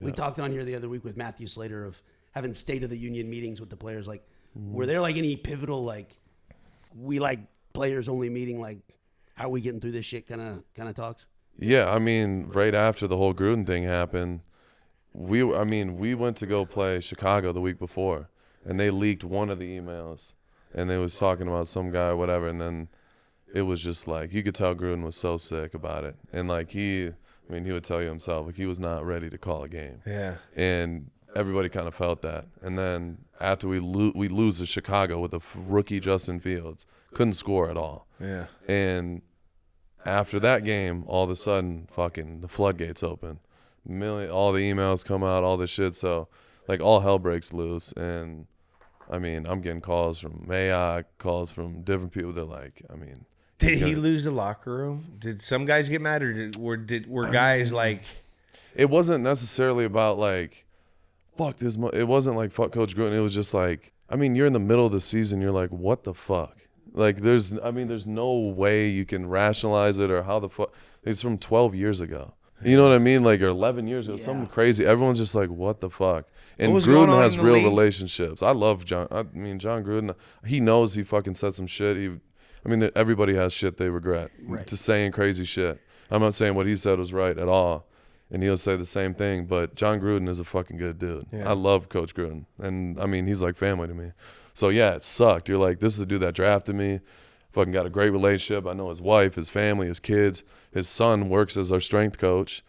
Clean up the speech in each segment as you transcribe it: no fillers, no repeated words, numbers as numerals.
We talked on here the other week with Matthew Slater of having State of the Union meetings with the players. Like, were there like any pivotal, like, we like players only meeting, like, how are we getting through this shit kind of talks? Yeah, I mean, right after the whole Gruden thing happened, we went to go play Chicago the week before, and they leaked one of the emails, and they was talking about some guy or whatever, and then it was just like, you could tell Gruden was so sick about it. And like he would tell you himself, like he was not ready to call a game. Yeah. And everybody kind of felt that. And then after we lose to Chicago with a rookie Justin Fields, couldn't score at all. Yeah. And after that game, all of a sudden, fucking the floodgates open. All the emails come out, all this shit. So, like, all hell breaks loose. And, I mean, I'm getting calls from Mayock, calls from different people. They're like, I mean. Did he lose the locker room? Did some guys get mad, or were guys like? It wasn't necessarily about like, fuck this. It wasn't like fuck Coach Gruden. It was just like, I mean, you're in the middle of the season. You're like, what the fuck? Like, there's no way you can rationalize it or how the fuck. It's from 12 years ago. You know what I mean? Like, or 11 years ago, something crazy. Everyone's just like, what the fuck? And Gruden has real relationships. I love John. I mean, John Gruden, he knows he fucking said some shit. Everybody has shit they regret to saying crazy shit. I'm not saying what he said was right at all, and he'll say the same thing, but John Gruden is a fucking good dude. Yeah. I love Coach Gruden, and, I mean, he's like family to me. So, yeah, it sucked. You're like, this is the dude that drafted me. Fucking got a great relationship. I know his wife, his family, his kids. His son works as our strength coach,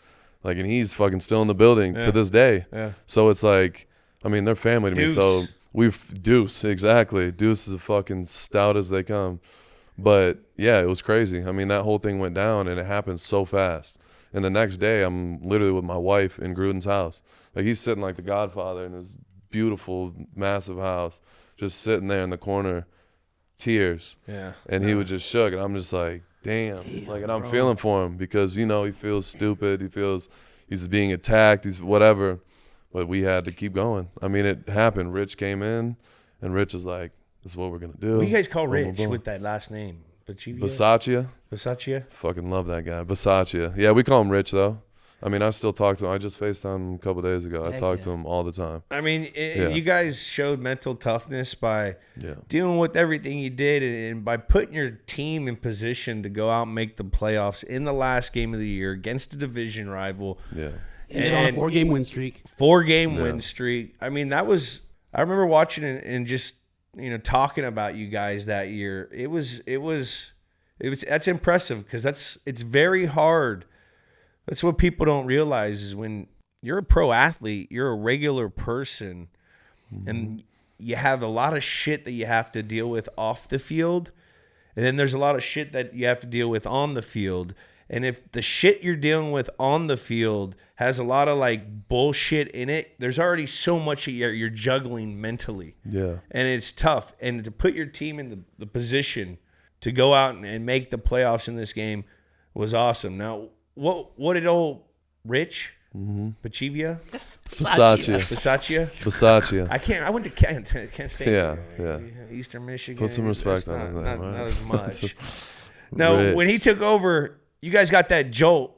like, and he's fucking still in the building to this day. Yeah. So it's like, I mean, they're family to me. So Deuce, exactly. Deuce is a fucking stout as they come. But, yeah, it was crazy. I mean, that whole thing went down, and it happened so fast. And the next day, I'm literally with my wife in Gruden's house. Like, he's sitting like the Godfather in his beautiful, massive house, just sitting there in the corner, tears. Yeah. And he was just shook, and I'm just like, damn. Like, and I'm feeling for him because, you know, he feels stupid. He feels he's being attacked. He's whatever. But we had to keep going. I mean, it happened. Rich came in, and Rich was like, this is what we're going to do. What do you guys call Rich with that last name? Bisaccia. Bisaccia? Fucking love that guy. Bisaccia. Yeah, we call him Rich, though. I mean, I still talk to him. I just FaceTimed him a couple days ago. I talk to him all the time. I mean, you guys showed mental toughness by dealing with everything you did and by putting your team in position to go out and make the playoffs in the last game of the year against a division rival. Yeah. And on a 4-game win streak. 4-game win streak. I mean, that was – I remember watching it and just – talking about you guys that year. It was that's impressive because it's very hard. That's what people don't realize is when you're a pro athlete, you're a regular person, and you have a lot of shit that you have to deal with off the field, and then there's a lot of shit that you have to deal with on the field. And if the shit you're dealing with on the field has a lot of like bullshit in it, there's already so much that you're juggling mentally. Yeah. And it's tough. And to put your team in the position to go out and make the playoffs in this game was awesome. Now, what did old Rich? Bisaccia? I went to Kent State. Yeah. Eastern Michigan. Put some respect on his name. Not as much. Now, when he took over, you guys got that jolt.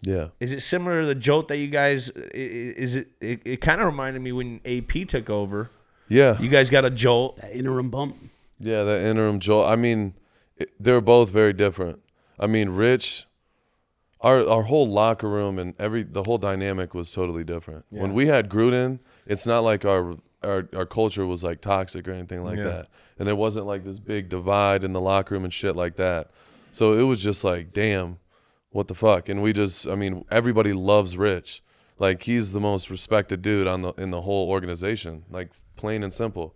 Yeah. Is it similar to the jolt that you guys? It kind of reminded me when AP took over. Yeah. You guys got a jolt. That interim bump. Yeah, that interim jolt. I mean, they're both very different. I mean, Rich, our whole locker room and the whole dynamic was totally different. Yeah. When we had Gruden, it's not like our culture was like toxic or anything like that. And there wasn't like this big divide in the locker room and shit like that. So it was just like, damn, what the fuck? And everybody loves Rich. Like, he's the most respected dude in the whole organization, like, plain and simple.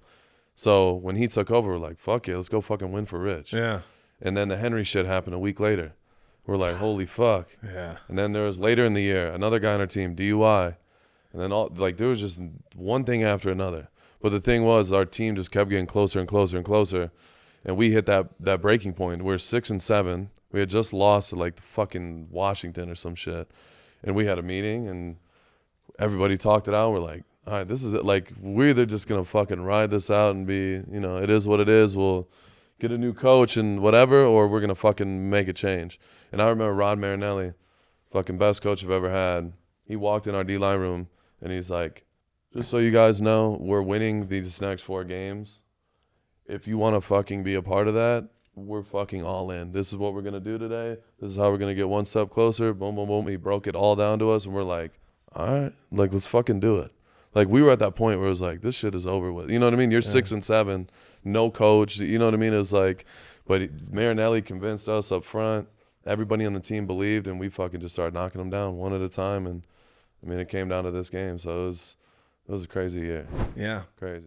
So when he took over, we're like, fuck it, let's go fucking win for Rich. Yeah. And then the Henry shit happened a week later. We're like, holy fuck. Yeah. And then there was later in the year, another guy on our team, DUI. And then there was just one thing after another. But the thing was, our team just kept getting closer and closer and closer. And we hit that breaking point. We're 6-7. We had just lost to like the fucking Washington or some shit. And we had a meeting and everybody talked it out. We're like, all right, this is it. Like, we're either just going to fucking ride this out and be, it is what it is. We'll get a new coach and whatever, or we're going to fucking make a change. And I remember Rod Marinelli, fucking best coach I've ever had. He walked in our D-line room and he's like, just so you guys know, we're winning these next 4 games. If you want to fucking be a part of that, we're fucking all in. This is what we're going to do today. This is how we're going to get one step closer. Boom, boom, boom. He broke it all down to us, and we're like, all right, like, let's fucking do it. Like, we were at that point where it was like, this shit is over with. You know what I mean? You're 6-7, no coach. You know what I mean? It was like, but Marinelli convinced us up front. Everybody on the team believed, and we fucking just started knocking them down one at a time. And, I mean, it came down to this game. So it was a crazy year. Yeah. Crazy.